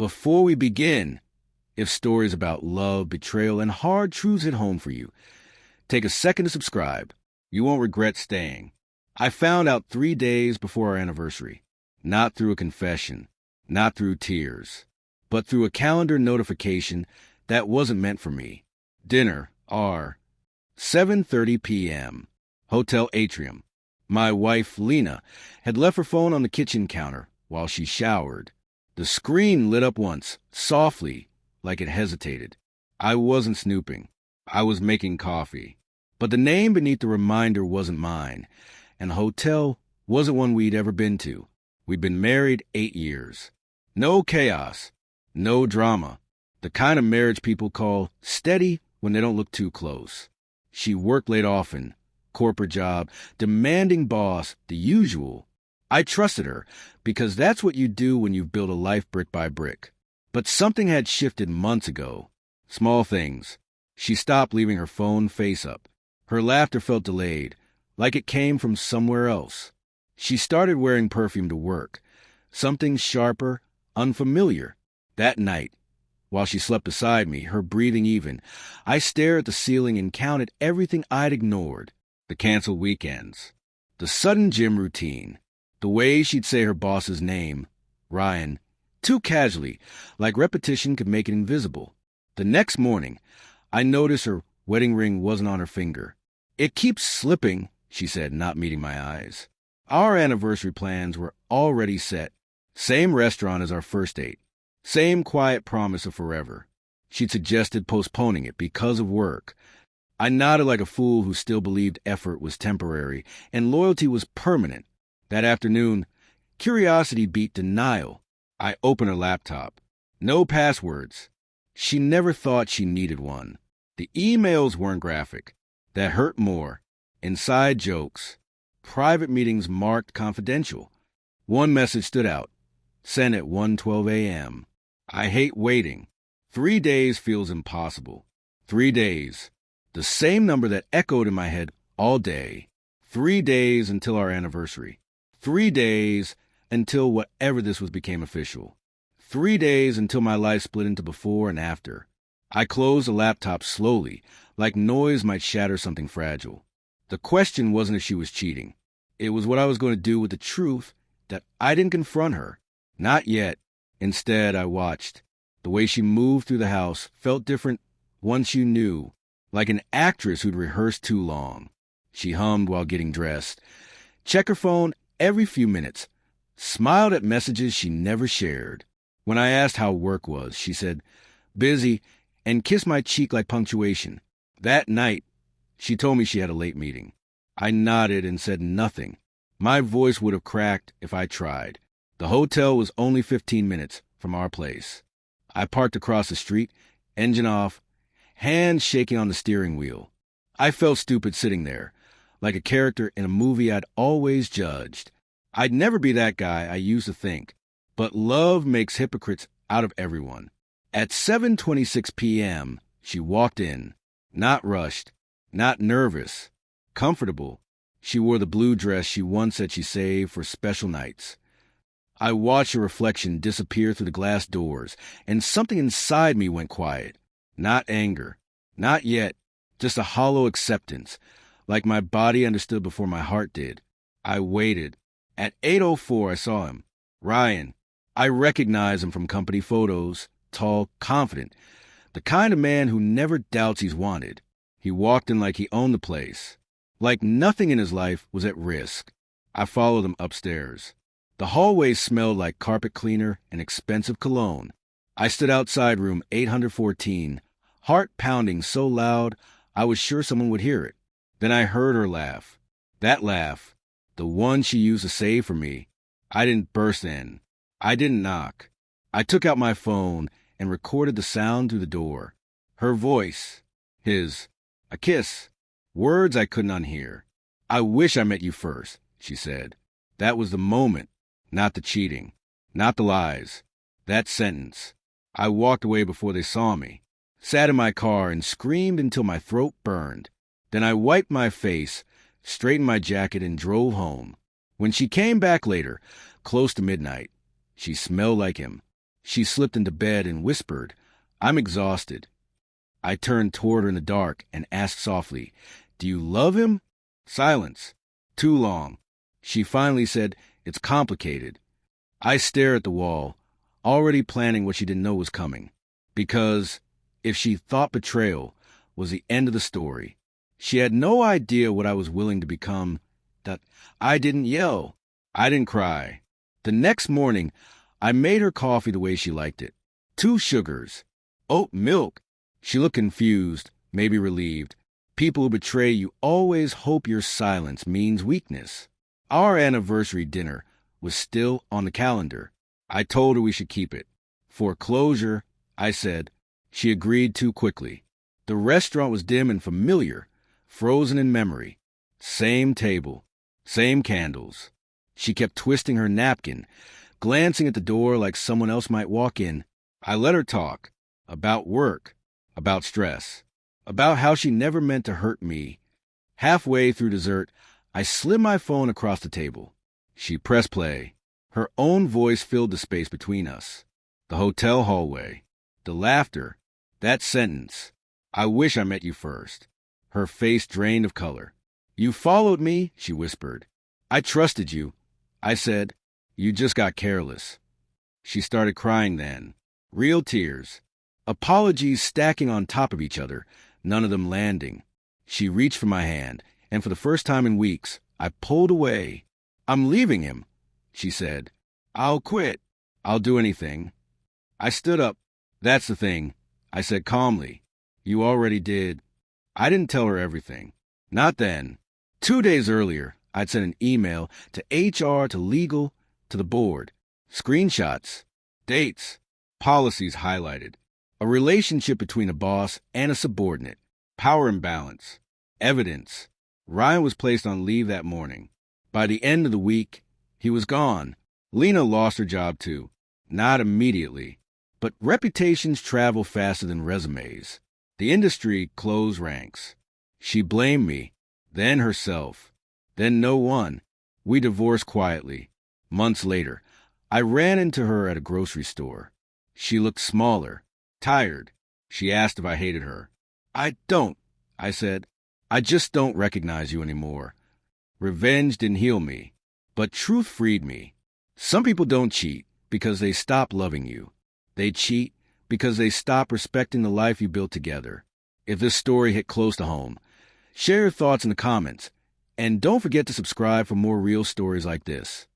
Before we begin, if stories about love, betrayal, and hard truths hit home for you, take a second to subscribe. You won't regret staying. I found out 3 days before our anniversary, not through a confession, not through tears, but through a calendar notification that wasn't meant for me. Dinner, 7:30 p.m., Hotel Atrium. My wife, Lena, had left her phone on the kitchen counter while she showered. The screen lit up once, softly, like it hesitated. I wasn't snooping. I was making coffee. But the name beneath the reminder wasn't mine, and the hotel wasn't one we'd ever been to. We'd been married 8 years. No chaos, no drama. The kind of marriage people call steady when they don't look too close. She worked late often, corporate job, demanding boss, the usual. I trusted her because that's what you do when you've built a life brick by brick. But something had shifted months ago. Small things. She stopped leaving her phone face up. Her laughter felt delayed, like it came from somewhere else. She started wearing perfume to work, something sharper, unfamiliar. That night, while she slept beside me, her breathing even, I stared at the ceiling and counted everything I'd ignored. The canceled weekends, the sudden gym routine, the way she'd say her boss's name, Ryan, too casually, like repetition could make it invisible. The next morning, I noticed her wedding ring wasn't on her finger. "It keeps slipping," she said, not meeting my eyes. Our anniversary plans were already set. Same restaurant as our first date. Same quiet promise of forever. She'd suggested postponing it because of work. I nodded like a fool who still believed effort was temporary and loyalty was permanent. That afternoon, curiosity beat denial. I opened her laptop. No passwords. She never thought she needed one. The emails weren't graphic. That hurt more. Inside jokes. Private meetings marked confidential. One message stood out. Sent at 1:12 a.m. I hate waiting. 3 days feels impossible. 3 days. The same number that echoed in my head all day. 3 days until our anniversary. 3 days until whatever this was became official. 3 days until my life split into before and after. I closed the laptop slowly, like noise might shatter something fragile. The question wasn't if she was cheating. It was what I was going to do with the truth that I didn't confront her. Not yet. Instead, I watched. The way she moved through the house felt different once you knew, like an actress who'd rehearsed too long. She hummed while getting dressed, checked her phone every few minutes, smiled at messages she never shared. When I asked how work was, she said, "Busy," and kissed my cheek like punctuation. That night, she told me she had a late meeting. I nodded and said nothing. My voice would have cracked if I tried. The hotel was only 15 minutes from our place. I parked across the street, engine off, hands shaking on the steering wheel. I felt stupid sitting there, like a character in a movie I'd always judged. I'd never be that guy I used to think, but love makes hypocrites out of everyone. At 7:26 p.m., she walked in, not rushed, not nervous, comfortable. She wore the blue dress she once said she saved for special nights. I watched her reflection disappear through the glass doors, and something inside me went quiet. Not anger. Not yet. Just a hollow acceptance, like my body understood before my heart did. I waited. At 8:04, I saw him. Ryan. I recognized him from company photos, tall, confident, the kind of man who never doubts he's wanted. He walked in like he owned the place, like nothing in his life was at risk. I followed him upstairs. The hallway smelled like carpet cleaner and expensive cologne. I stood outside room 814, heart pounding so loud I was sure someone would hear it. Then I heard her laugh. That laugh, the one she used to save for me. I didn't burst in. I didn't knock. I took out my phone and recorded the sound through the door. Her voice. His. A kiss. Words I couldn't unhear. "I wish I met you first," she said. That was the moment, not the cheating, not the lies. That sentence. I walked away before they saw me, sat in my car and screamed until my throat burned. Then I wiped my face, straightened my jacket, and drove home. When she came back later, close to midnight, she smelled like him. She slipped into bed and whispered, "I'm exhausted." I turned toward her in the dark and asked softly, "Do you love him?" Silence. Too long. She finally said, "It's complicated." I stared at the wall, already planning what she didn't know was coming. Because if she thought betrayal was the end of the story, she had no idea what I was willing to become. That I didn't yell. I didn't cry. The next morning, I made her coffee the way she liked it. 2 sugars. Oat milk. She looked confused, maybe relieved. People who betray you always hope your silence means weakness. Our anniversary dinner was still on the calendar. I told her we should keep it. For closure, I said. She agreed too quickly. The restaurant was dim and familiar, frozen in memory. Same table, same candles. She kept twisting her napkin, glancing at the door like someone else might walk in. I let her talk. About work, about stress, about how she never meant to hurt me. Halfway through dessert, I slid my phone across the table. She pressed play. Her own voice filled the space between us. The hotel hallway. The laughter. That sentence. "I wish I met you first." Her face drained of color. "You followed me," she whispered. "I trusted you." I said, "You just got careless." She started crying then. Real tears. Apologies stacking on top of each other, none of them landing. She reached for my hand, and for the first time in weeks, I pulled away. "I'm leaving him," she said. "I'll quit. I'll do anything." I stood up. "That's the thing," I said calmly. "You already did." I didn't tell her everything. Not then. 2 days earlier, I'd sent an email to HR, to legal, to the board. Screenshots, dates, policies highlighted. A relationship between a boss and a subordinate. Power imbalance. Evidence. Ryan was placed on leave that morning. By the end of the week, he was gone. Lena lost her job too. Not immediately. But reputations travel faster than resumes. The industry closed ranks. She blamed me, then herself, then no one. We divorced quietly. Months later, I ran into her at a grocery store. She looked smaller, tired. She asked if I hated her. "I don't," I said. "I just don't recognize you anymore." Revenge didn't heal me, but truth freed me. Some people don't cheat because they stop loving you. They cheat because they stop respecting the life you built together. If this story hit close to home, share your thoughts in the comments, and don't forget to subscribe for more real stories like this.